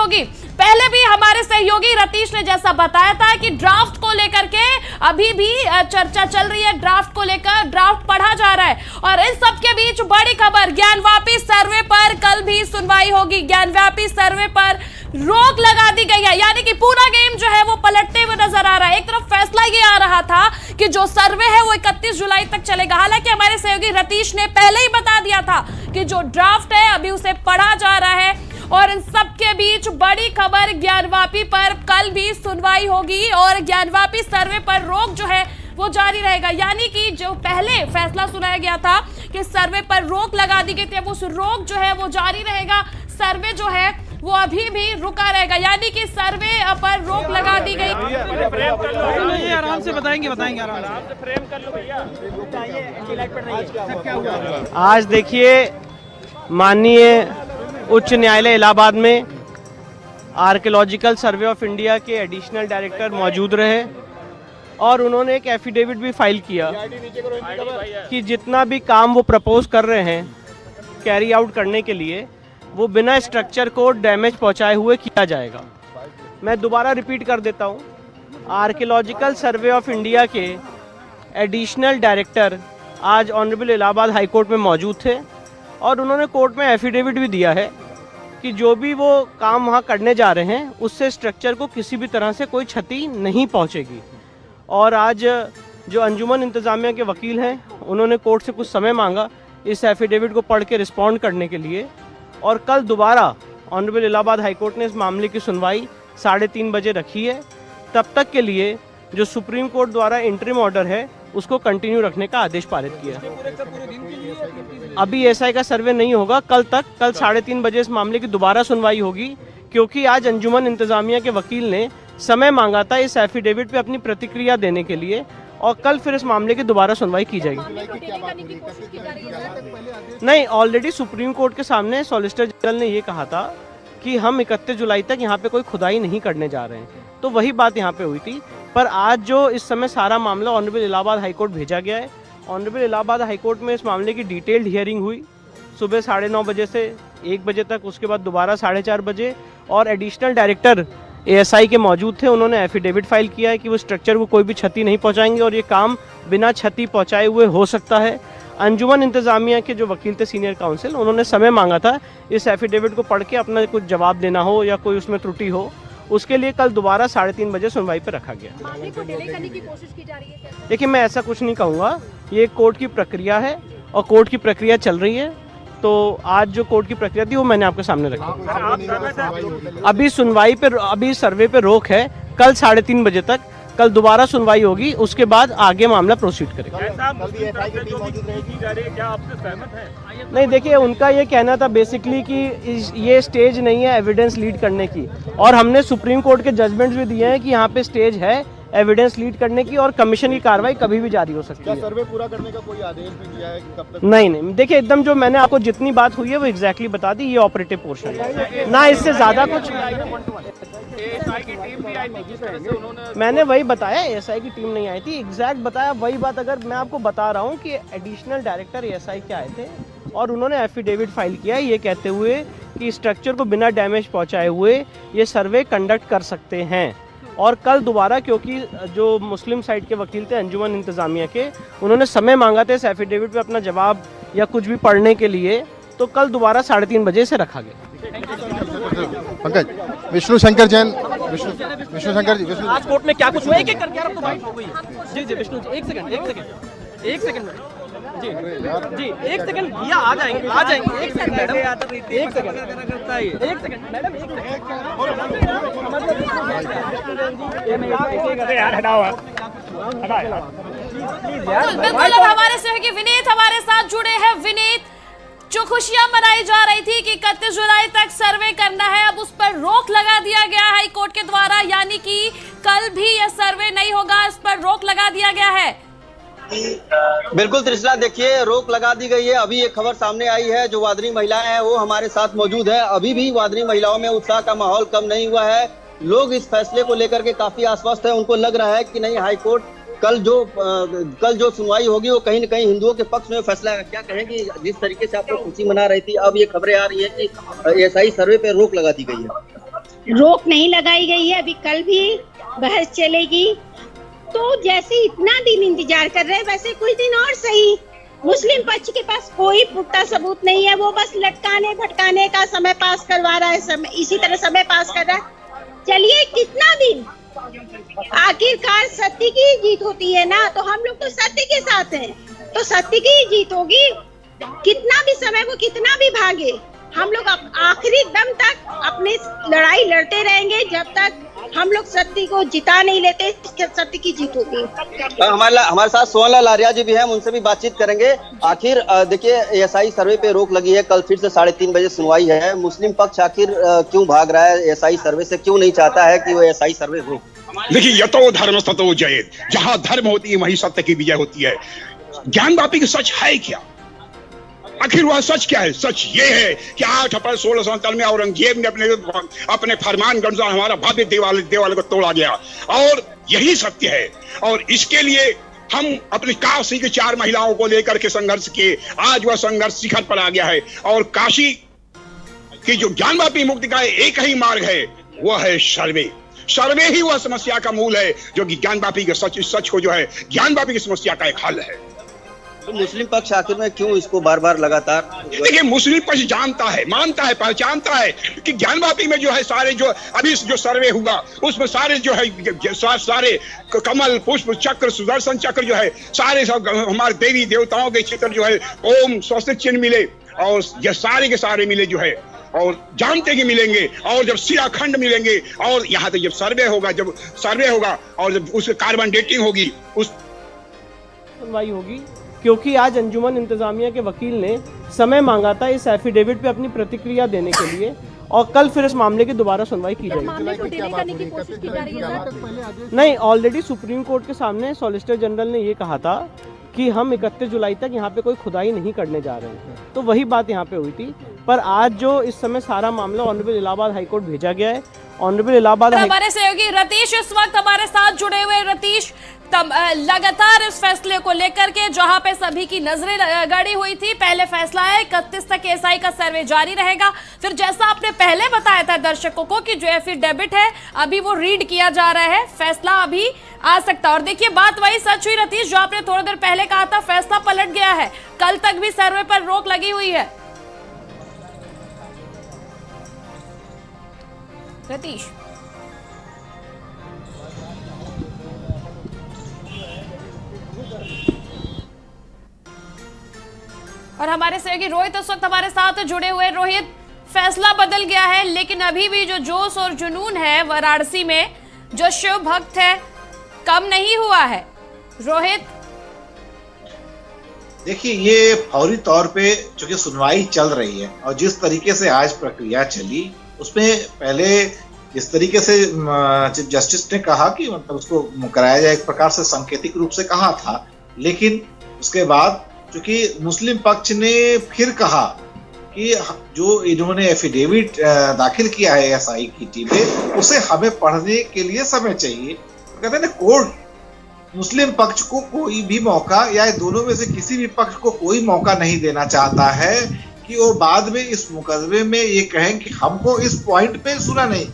होगी। पहले भी हमारे सहयोगी रतीश ने जैसा बताया था कि ड्राफ्ट को लेकर के अभी भी चर्चा चल रही है, ड्राफ्ट को लेकर ड्राफ्ट पढ़ा जा रहा है। और इन सब के बीच बड़ी खबर, ज्ञानवापी सर्वे पर कल भी सुनवाई होगी। ज्ञानवापी सर्वे पर रोक लगा दी गई है, यानी कि पूरा गेम जो है वो पलटते हुए नजर आ रहा है। एक तरफ फैसला ये आ रहा था कि जो सर्वे है वो 31 जुलाई तक चलेगा। हालांकि हमारे सहयोगी रतीश ने पहले ही बता दिया था कि जो ड्राफ्ट है अभी उसे पढ़ा जा रहा है। और इन सब के बीच बड़ी खबर, ज्ञानवापी पर कल भी सुनवाई होगी और ज्ञानवापी सर्वे पर रोक जो है वो जारी रहेगा। यानी कि जो पहले फैसला सुनाया गया था कि सर्वे पर रोक लगा दी गई थी, अब उस रोक जो है वो जारी रहेगा। सर्वे जो है वो अभी भी रुका रहेगा, यानी कि सर्वे पर रोक लगा दी गई। आराम से बताएंगे आराम से फ्रेम कर लो भैया। आज देखिए, माननीय उच्च न्यायालय इलाहाबाद में आर्कियोलॉजिकल सर्वे ऑफ इंडिया के एडिशनल डायरेक्टर मौजूद रहे और उन्होंने एक एफिडेविट भी फाइल किया कि जितना भी काम वो प्रपोज कर रहे हैं कैरी आउट करने के लिए, वो बिना स्ट्रक्चर को डैमेज पहुंचाए हुए किया जाएगा। मैं दोबारा रिपीट कर देता हूं, आर्कियोलॉजिकल सर्वे ऑफ इंडिया के एडिशनल डायरेक्टर आज ऑनरेबल इलाहाबाद हाई कोर्ट में मौजूद थे और उन्होंने कोर्ट में एफिडेविट भी दिया है कि जो भी वो काम वहाँ करने जा रहे हैं उससे स्ट्रक्चर को किसी भी तरह से कोई क्षति नहीं पहुँचेगी। और आज जो अंजुमन इंतज़ामिया के वकील हैं उन्होंने कोर्ट से कुछ समय मांगा इस एफिडेविट को पढ़ के रिस्पॉन्ड करने के लिए, और कल दोबारा ऑनरेबल इलाहाबाद हाई कोर्ट ने इस मामले की सुनवाई 3:30 बजे रखी है। तब तक के लिए जो सुप्रीम कोर्ट द्वारा इंटरिम ऑर्डर है उसको कंटिन्यू रखने का आदेश पारित किया। अभी एसआई का सर्वे नहीं होगा, कल 3:30 बजे इस मामले की दोबारा सुनवाई होगी, क्योंकि आज अंजुमन इंतजामिया के वकील ने समय मांगा था इस एफिडेविट पे अपनी प्रतिक्रिया देने के लिए, और कल फिर इस मामले की दोबारा सुनवाई की जाएगी। नहीं, ऑलरेडी सुप्रीम कोर्ट के सामने सॉलिसिटर जनरल ने ये कहा था कि हम 31 जुलाई तक यहाँ पे कोई खुदाई नहीं करने जा रहे हैं, तो वही बात यहाँ पे हुई थी। पर आज जो इस समय सारा मामला ऑनरेबल इलाहाबाद हाई कोर्ट भेजा गया है, ऑनरेबल इलाहाबाद हाई कोर्ट में इस मामले की डिटेल्ड हियरिंग हुई सुबह 9:30 बजे से 1 बजे तक, उसके बाद दोबारा 4:30 बजे, और एडिशनल डायरेक्टर एएसआई के मौजूद थे। उन्होंने एफिडेविट फाइल किया है कि वो स्ट्रक्चर को कोई भी क्षति नहीं पहुंचाएंगे और ये काम बिना क्षति पहुंचाए हुए हो सकता है। अंजुमन इंतजामिया के जो वकील थे सीनियर काउंसिल, उन्होंने समय मांगा था इस एफिडेविट को पढ़ के अपना कुछ जवाब देना हो या कोई उसमें त्रुटि हो, उसके लिए कल दोबारा 3:30 बजे सुनवाई पर रखा गया। मामले को डिले करने की कोशिश की जा रही है। देखिए, मैं ऐसा कुछ नहीं कहूँगा, ये कोर्ट की प्रक्रिया है और कोर्ट की प्रक्रिया चल रही है। तो आज जो कोर्ट की प्रक्रिया थी वो मैंने आपके सामने रखी। अभी सुनवाई पे, अभी सर्वे पे रोक है, कल 3:30 बजे तक, कल दोबारा सुनवाई होगी, उसके बाद आगे मामला प्रोसीड करेगा। नहीं, देखिए, उनका ये कहना था बेसिकली कि ये स्टेज नहीं है एविडेंस लीड करने की, और हमने सुप्रीम कोर्ट के जजमेंट्स भी दिए हैं कि यहाँ पे स्टेज है एविडेंस लीड करने की, और कमीशन की कार्रवाई कभी भी जारी हो सकती है। सर्वे पूरा करने का कोई आदेश भी दिया है कि कब तक? नहीं, देखिए, एकदम जो मैंने आपको जितनी बात हुई है वो एग्जैक्टली बता दी, ये ऑपरेटिव पोर्शन है ना, इससे ज्यादा कुछ। मैंने वही बताया, एएसआई की टीम नहीं आई थी, एग्जैक्ट बताया वही बात। अगर मैं आपको बता रहा हूँ कि एडिशनल डायरेक्टर एएसआई के आए थे और उन्होंने एफिडेविट फाइल किया ये कहते हुए कि स्ट्रक्चर को बिना डैमेज पहुंचाए हुए ये सर्वे कंडक्ट कर सकते हैं। और कल दोबारा, क्योंकि जो मुस्लिम साइड के वकील थे अंजुमन इंतजामिया के, उन्होंने समय मांगा था इस एफिडेविट पे अपना जवाब या कुछ भी पढ़ने के लिए, तो कल दोबारा 3:30 बजे से रखा गया। पंकज, विष्णु शंकर जैन, विष्णु शंकर जी, आज कोर्ट में क्या कुछ हुआ? एक-एक करके आपको बाइट हो गई। जी विष्णु जी, एक सेकंड जी, एक सेकंड भैया, आ जाएंगे, एक सेकंड मैडम, एक सेकंड मैडम, यार हटाओ बिल्कुल। अब हमारे सहयोगी विनीत हमारे साथ जुड़े हैं। विनीत, जो खुशियां मनाई जा रही थी कि 31 जुलाई तक सर्वे करना है, अब उस पर रोक लगा दिया गया हाई कोर्ट के द्वारा, यानी कि कल भी यह सर्वे नहीं होगा, इस पर रोक लगा दिया गया है। बिल्कुल त्रिशला, देखिए, रोक लगा दी गई है। अभी एक खबर सामने आई है, जो वादनी महिलाएं हैं वो हमारे साथ मौजूद है। अभी भी वादनी महिलाओं में उत्साह का माहौल कम नहीं हुआ है। लोग इस फैसले को लेकर के काफी आश्वस्त है। उनको लग रहा है कि नहीं, हाई कोर्ट कल जो सुनवाई होगी वो कहीं न कहीं हिंदुओं के पक्ष में फैसला है। क्या कहेंगे, जिस तरीके से आप लोग खुशी मना रही थी, अब ये खबरें आ रही है कि एएसआई सर्वे पे रोक लगा दी गई है? रोक नहीं लगाई गई है। अभी कल भी बहस चलेगी। तो जैसे इतना दिन इंतजार कर रहे हैं वैसे कुछ दिन और सही। मुस्लिम पक्ष के पास कोई पुख्ता सबूत नहीं है, वो बस लटकाने भटकाने का समय पास करवा रहा है, इसी तरह समय पास कर रहा है। चलिए कितना दिन, आखिरकार सत्य की जीत होती है ना, तो हम लोग तो सत्य के साथ हैं, तो सत्य की जीत होगी। कितना भी समय वो कितना भी भागे, हम लोग आखिरी दम तक अपनी लड़ाई लड़ते रहेंगे जब तक हम लोग सत्य को जिता नहीं लेते, सत्य की जीत होगी। हमारे साथ सोहनलाल आर्या जी भी हैं, उनसे भी बातचीत करेंगे। आखिर देखिए एएसआई सर्वे पे रोक लगी है, कल फिर से 3:30 बजे सुनवाई है। मुस्लिम पक्ष आखिर क्यों भाग रहा है एएसआई सर्वे से, क्यों नहीं चाहता है कि वो एएसआई सर्वे हो? देखिए, यतो धर्म ततो जयेत, जहां धर्म होती है वहीं सत्य की विजय होती है। ज्ञानवापी की सच है क्या? आखिर वह सच क्या है? सच ये है कि 8 अप्रैल 1647 में औरंगजेब ने अपने फरमान के अनुसार हमारा भव्य देवालय को तोड़ा गया, और यही सत्य है। और इसके लिए हम अपनी काशी की 4 महिलाओं को लेकर के संघर्ष किए। आज वह संघर्ष शिखर पर आ गया है, और काशी की जो ज्ञानवापी मुक्ति का एक ही मार्ग है, वह है सर्वे। सर्वे ही वह समस्या का मूल है, जो कि ज्ञानवापी के सच को जो है ज्ञानवापी की समस्या का एक हल है। तो मुस्लिम पक्ष आखिर में क्यों इसको बार बार लगातार? देखिए, मुस्लिम पक्ष जानता है, मानता है, पहचानता है कि ज्ञानवापी में जो है सारे जो अभी जो सर्वे हुआ उसमें सारे जो है सारे कमल पुष्प चक्र सुदर्शन चक्र जो है सारे सब हमारे देवी देवताओं के चित्र जो है ओम स्वस्तिक चिन्ह मिले, और ये सारे के सारे मिले जो है, और जानते कि मिलेंगे, और जब शिलाखंड मिलेंगे, और यहाँ तक जब सर्वे होगा और जब उसकी कार्बन डेटिंग होगी, उस सुनवाई होगी। क्योंकि आज अंजुमन इंतजामिया के वकील ने समय मांगा था इस एफिडेविट पे अपनी प्रतिक्रिया देने के लिए, और कल फिर इस मामले की दोबारा सुनवाई की जाएगी। नहीं, ऑलरेडी सुप्रीम कोर्ट के सामने सॉलिसिटर जनरल ने ये कहा था कि हम 31 जुलाई तक यहाँ पे कोई खुदाई नहीं करने जा रहे हैं, तो वही बात यहाँ पे हुई थी। पर आज जो इस समय सारा मामला ऑनरेबल इलाहाबाद हाईकोर्ट भेजा गया है, ऑनरेबल इलाहाबाद हमारे सहयोगी रतीश इस वक्त हमारे साथ जुड़े हुए। रतीश, लगातार इस फैसले को लेकर के जहां पे सभी की नजरें गड़ी हुई थी, पहले फैसला है 31 तक एएसआई का सर्वे जारी रहेगा, फिर जैसा आपने पहले बताया था दर्शकों को कि जो एफिडेविट है अभी वो रीड किया जा रहा है, फैसला अभी आ सकता है। और देखिए, बात वही सच हुई रतीश, जो आपने थोड़ी देर पहले कहा था, फैसला पलट गया है, कल तक भी सर्वे पर रोक लगी हुई है। रतीश, और हमारे सहयोगी रोहित इस वक्त हमारे साथ जुड़े हुए। रोहित, फैसला बदल गया है, लेकिन अभी भी जो जोश और जुनून है वाराणसी में, जो शिव भक्त है, कम नहीं हुआ है। रोहित, देखिए, ये फौरी तौर पे चूंकि सुनवाई चल रही है, और जिस तरीके से आज प्रक्रिया चली उसमें पहले जिस तरीके से चीफ जस्टिस ने कहा कि मतलब उसको कराया जाए, एक प्रकार से सांकेतिक रूप से कहा था, लेकिन उसके बाद चूंकि मुस्लिम पक्ष ने फिर कहा कि जो इन्होंने एफिडेविट दाखिल किया है एएसआई की टीम में, उसे हमें पढ़ने के लिए समय चाहिए। तो कहते हैं ना, कोर्ट मुस्लिम पक्ष को कोई भी मौका, या दोनों में से किसी भी पक्ष को कोई मौका नहीं देना चाहता है कि वो बाद में इस मुकदमे में ये कहें कि हमको इस पॉइंट पे सुना नहीं।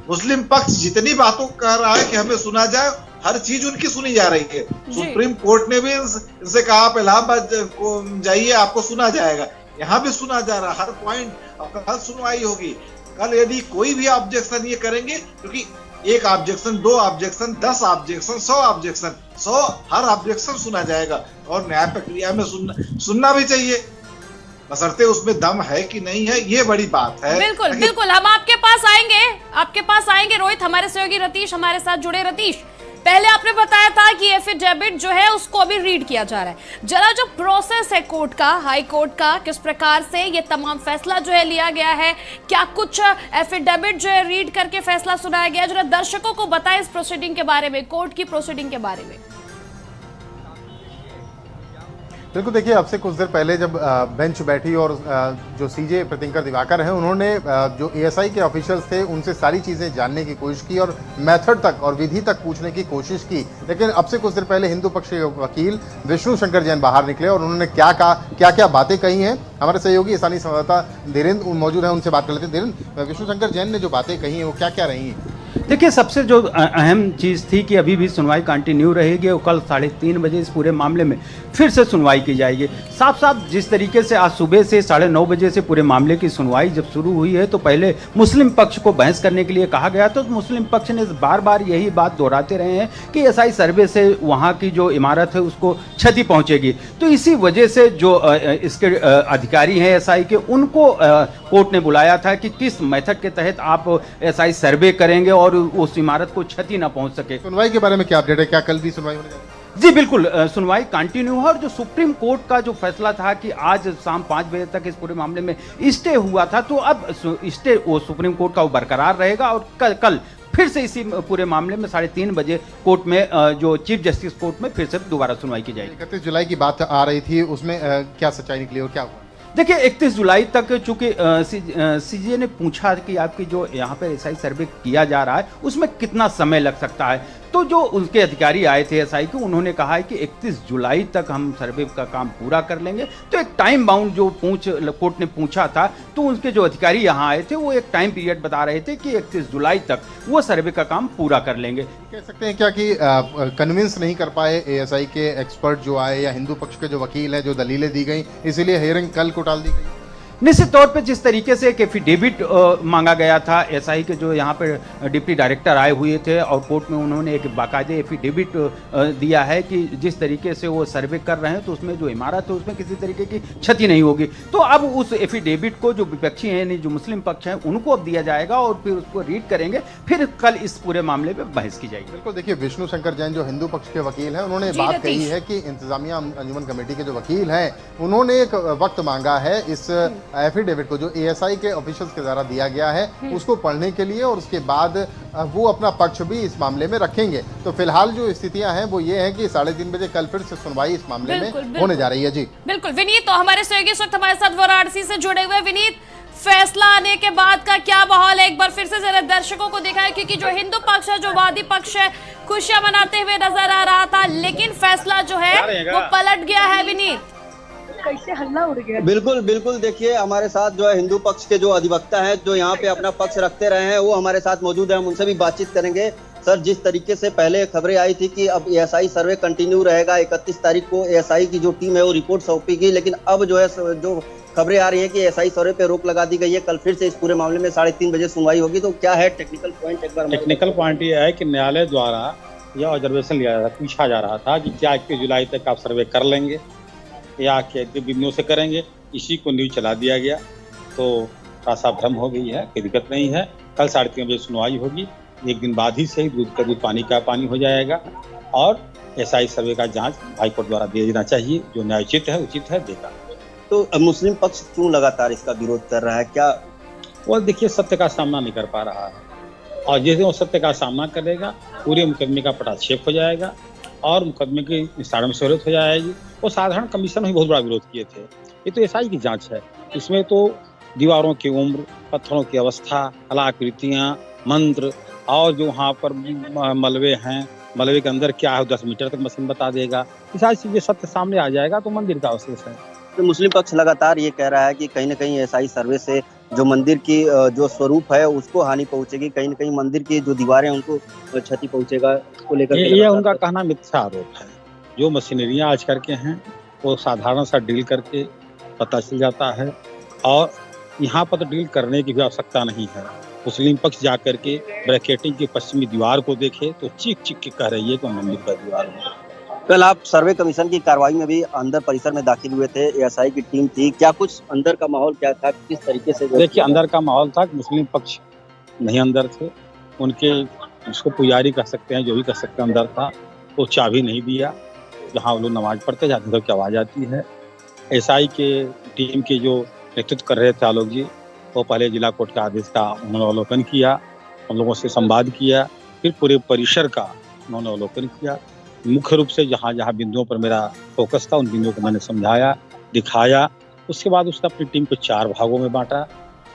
मुस्लिम पक्ष जितनी बातों कर रहा है कि हमें सुना जाए, हर चीज उनकी सुनी जा रही है। सुप्रीम कोर्ट ने भी इनसे कहा आप इलाहाबाद को जाइए, आपको सुना जाएगा। यहाँ भी सुना जा रहा, हर पॉइंट कल सुनवाई होगी। कल यदि कोई भी ऑब्जेक्शन ये करेंगे, क्योंकि 1 ऑब्जेक्शन, 2 ऑब्जेक्शन, 10 ऑब्जेक्शन, 100 ऑब्जेक्शन, 100 हर ऑब्जेक्शन सुना जाएगा, और न्याय प्रक्रिया में सुनना भी चाहिए, बशर्ते उसमें दम है कि नहीं है, ये बड़ी बात है। बिल्कुल बिल्कुल, हम आपके पास आएंगे रोहित। हमारे सहयोगी रतीश हमारे साथ जुड़े। रतीश, पहले आपने बताया था कि एफिडेविट जो है उसको अभी रीड किया जा रहा है, जरा जो प्रोसेस है कोर्ट का, हाई कोर्ट का, किस प्रकार से ये तमाम फैसला जो है लिया गया है, क्या कुछ एफिडेविट जो है रीड करके फैसला सुनाया गया, जरा दर्शकों को बताएं इस प्रोसीडिंग के बारे में, कोर्ट की प्रोसीडिंग के बारे में। बिल्कुल, देखिए अब से कुछ देर पहले जब बेंच बैठी और जो सीजे प्रतिंकर दिवाकर हैं उन्होंने जो एएसआई के ऑफिशियल्स थे उनसे सारी चीज़ें जानने की कोशिश की और मेथड तक और विधि तक पूछने की कोशिश की। लेकिन अब से कुछ देर पहले हिंदू पक्ष के वकील विष्णु शंकर जैन बाहर निकले और उन्होंने क्या कहा, क्या क्या बातें कही हैं। हमारे सहयोगी स्थानीय संवाददाता धीरेन्द्र मौजूद हैं, उनसे बात कर लेते हैं। धीरेन्द्र, विष्णु शंकर जैन ने जो बातें कही हैं वो क्या क्या रही हैं? देखिए, सबसे जो अहम चीज़ थी कि अभी भी सुनवाई कंटिन्यू रहेगी और कल 3:30 बजे इस पूरे मामले में फिर से सुनवाई की जाएगी। साफ साफ जिस तरीके से आज सुबह से 9:30 बजे से पूरे मामले की सुनवाई जब शुरू हुई है तो पहले मुस्लिम पक्ष को बहस करने के लिए कहा गया, तो मुस्लिम पक्ष ने बार बार यही बात दोहराते रहे हैं कि एएसआई सर्वे से वहाँ की जो इमारत है उसको क्षति पहुँचेगी। तो इसी वजह से जो इसके अधिकारी हैं एएसआई के, उनको कोर्ट ने बुलाया था कि किस मेथड के तहत आप एएसआई सर्वे करेंगे और उस इमारत को क्षति ना पहुंच सके। सुनवाई के बारे में क्या अपडेट है? क्या कल भी सुनवाई होने जा रही है? जी बिल्कुल, सुनवाई कंटिन्यू है और जो सुप्रीम कोर्ट का जो फैसला था कि आज शाम 5 बजे तक इस पूरे मामले में स्टे हुआ था, तो अब स्टे वो सुप्रीम कोर्ट का वो बरकरार रहेगा और कल फिर से इसी पूरे मामले में 3:30 बजे कोर्ट में जो चीफ जस्टिस कोर्ट में फिर से दोबारा सुनवाई की जाएगी। 31 जुलाई की बात आ रही थी, उसमें क्या सच्चाई निकली और क्या हुआ? देखिए, 31 जुलाई तक चूंकि सीजे ने पूछा कि आपकी जो यहाँ पे एएसआई सर्वे किया जा रहा है उसमें कितना समय लग सकता है, तो जो उनके अधिकारी आए थे एएसआई के, उन्होंने कहा है कि 31 जुलाई तक हम सर्वे का काम पूरा कर लेंगे। तो एक टाइम बाउंड जो कोर्ट ने पूछा था, तो उनके जो अधिकारी यहाँ आए थे वो एक टाइम पीरियड बता रहे थे कि 31 जुलाई तक वो सर्वे का काम पूरा कर लेंगे। कह सकते हैं क्या कि कन्विंस नहीं कर पाए एएसआई के एक्सपर्ट जो आए या हिंदू पक्ष के जो वकील हैं, जो दलीलें दी गई, इसीलिए हियरिंग कल को टाल दी गई? निश्चित तौर पे जिस तरीके से एक एफिडेविट मांगा गया था, एएसआई के जो यहाँ पे डिप्टी डायरेक्टर आए हुए थे और कोर्ट में उन्होंने एक बाकायदे एफिडेविट दिया है कि जिस तरीके से वो सर्वे कर रहे हैं तो उसमें जो इमारत है उसमें किसी तरीके की क्षति नहीं होगी। तो अब उस एफिडेविट को जो विपक्षी हैं यानी जो मुस्लिम पक्ष हैं उनको अब दिया जाएगा और फिर उसको रीड करेंगे, फिर कल इस पूरे मामले पर बहस की जाएगी। बिल्कुल, देखिए विष्णु शंकर जैन जो हिंदू पक्ष के वकील हैं उन्होंने बात कही है कि इंतजामिया अंजुमन कमेटी के जो वकील हैं उन्होंने एक वक्त मांगा है इस एफिडेविट को जो एएसआई के ऑफिशियल्स के द्वारा दिया गया है उसको पढ़ने के लिए, और उसके बाद वो अपना पक्ष भी इस मामले में रखेंगे। तो फिलहाल जो स्थितियां हैं वो ये है कि 3:30 बजे कल फिर से सुनवाई इस मामले में होने जा रही है। जी बिल्कुल विनीत, तो हमारे सहयोगी इस वक्त हमारे साथ वाराणसी से जुड़े हुए। विनीत, फैसला आने के बाद का क्या माहौल है, एक बार फिर से जरा दर्शकों को दिखाएं, क्योंकि जो हिंदू पक्ष है, जो वादी पक्ष है, खुशियां मनाते हुए नजर आ रहा था, लेकिन फैसला जो है वो पलट गया है। विनीत, कैसे हल्ला उड़ गया? बिल्कुल बिल्कुल, देखिए हमारे साथ जो है हिंदू पक्ष के जो अधिवक्ता हैं जो यहाँ पे अपना पक्ष रखते रहे हैं वो हमारे साथ मौजूद हैं, हम उनसे भी बातचीत करेंगे। सर, जिस तरीके से पहले खबरें आई थी कि अब एएसआई सर्वे कंटिन्यू रहेगा, 31 तारीख को एएसआई की जो टीम है वो रिपोर्ट सौंपेगी, लेकिन अब जो है जो खबरें आ रही है कि एएसआई सर्वे पे रोक लगा दी गई है, कल फिर से इस पूरे मामले में 3:30 बजे सुनवाई होगी। तो क्या है टेक्निकल पॉइंट? एक बार टेक्निकल पॉइंट ये है कि न्यायालय द्वारा यह ऑब्जर्वेशन लिया जा रहा, पूछा जा रहा था कि क्या 21 जुलाई तक आप सर्वे कर लेंगे या क्या बिंदुओं से करेंगे, इसी को न्यूज चला दिया गया। तो थोड़ा सा भ्रम हो गई है, कोई दिक्कत नहीं है। कल 3:30 बजे सुनवाई होगी, एक दिन बाद ही से दूध का दूध पानी का पानी हो जाएगा और एएसआई सर्वे का जांच हाईकोर्ट द्वारा दिया जाना चाहिए, जो न्यायोचित है उचित है देगा। तो मुस्लिम पक्ष क्यों लगातार इसका विरोध कर रहा है? क्या वो देखिए सत्य का सामना नहीं कर पा रहा है, और जिस दिन वो सत्य का सामना करेगा पूरे मुकदमे का पटाक्षेप हो जाएगा और मुकदमे की निस्तारण में सहूलियत हो जाएगी। वो साधारण कमीशन ही बहुत बड़ा विरोध किए थे, ये तो एएसआई की जांच है, इसमें तो दीवारों की उम्र, पत्थरों की अवस्था, कलाकृतियाँ, मंत्र और जो वहाँ पर मलबे हैं, मलबे के अंदर क्या है 10 मीटर तक मशीन बता देगा। ये सारी चीजें सत्य सामने आ जाएगा तो मंदिर का अवशेष है। तो मुस्लिम पक्ष लगातार ये कह रहा है कि कहीं न कहीं एएसआई सर्वे से जो मंदिर की जो स्वरूप है उसको हानि पहुंचेगी, कहीं न कहीं मंदिर की जो दीवारें हैं उनको क्षति पहुंचेगा, इसको लेकर ये उनका कहना मिथ्या आरोप है। जो मशीनरियां आज करके हैं वो साधारण सा डील करके पता चल जाता है, और यहाँ पर तो डील करने की भी आवश्यकता नहीं है। मुस्लिम पक्ष जा करके ब्रैकेटिंग की पश्चिमी दीवार को देखे तो चीख चीख के कह रही है कि मंदिर का दीवार है। कल आप सर्वे कमीशन की कार्रवाई में भी अंदर परिसर में दाखिल हुए थे, एएसआई की टीम थी, क्या कुछ अंदर का माहौल क्या था, किस तरीके से? देखिए अंदर का माहौल था कि मुस्लिम पक्ष नहीं अंदर थे, उनके उसको पुजारी कह सकते हैं, जो भी कह सकते हैं, अंदर था, वो चाबी नहीं दिया। जहाँ वो लोग नमाज पढ़ते जाते थे क्या आवाज़ आती है। एएसआई के टीम के जो नेतृत्व कर रहे थे आलोक जी, वो पहले जिला कोर्ट के आदेश का उन्होंने अवलोकन किया, हम लोगों से संवाद किया, फिर पूरे परिसर का उन्होंने अवलोकन किया। मुख्य रूप से जहाँ जहाँ बिंदुओं पर मेरा फोकस था उन बिंदुओं को मैंने समझाया, दिखाया। उसके बाद उसका अपनी टीम को 4 भागों में बांटा,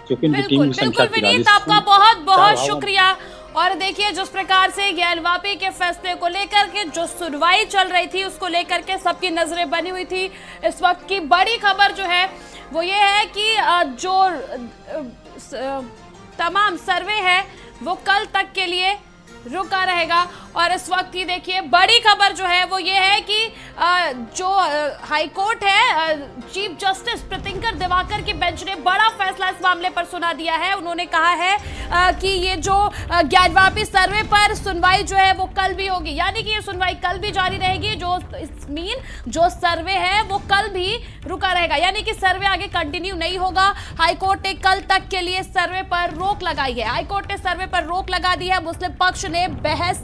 क्योंकि उनकी टीम बिल्कुल की संख्या बिल्कुल विनीत, 43 आपका थी। बहुत बहुत 4 शुक्रिया। और देखिए जिस प्रकार से ज्ञानवापी के फैसले को लेकर के जो सुनवाई चल रही थी उसको लेकर के सबकी नजरें बनी हुई थी। इस वक्त की बड़ी खबर जो है वो ये है कि जो तमाम सर्वे है वो कल तक के लिए रुका रहेगा। और इस वक्त की देखिए बड़ी खबर जो है वो ये है कि जो हाई कोर्ट है, चीफ जस्टिस प्रीतिंकर दिवाकर की बेंच ने बड़ा फैसला इस मामले पर सुना दिया है। उन्होंने कहा है कि ये जो ज्ञानवापी सर्वे पर सुनवाई जो है वो कल भी होगी, यानी कि ये सुनवाई कल भी जारी रहेगी। जो सर्वे है वो कल भी रुका रहेगा, यानी कि सर्वे आगे कंटिन्यू नहीं होगा। हाईकोर्ट ने कल तक के लिए सर्वे पर रोक लगाई है। हाईकोर्ट ने सर्वे पर रोक लगा दी है। मुस्लिम पक्ष ने बहस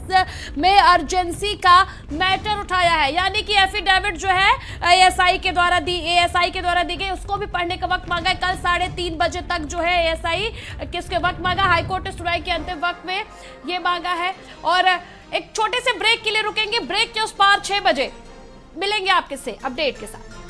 में अर्जेंसी का मैटर उठाया है, यानी कि एफिडेविट जो है एएसआई के द्वारा दी गई उसको भी पढ़ने का वक्त मांगा है। कल 3:30 बजे तक जो है एएसआई किसके वक्त मांगा, हाईकोर्ट ने सुनवाई के अंतिम वक्त में ये मांगा है। और एक छोटे से ब्रेक के लिए रुकेंगे, ब्रेक के उस पार 6 बजे मिलेंगे आपके से अपडेट के साथ।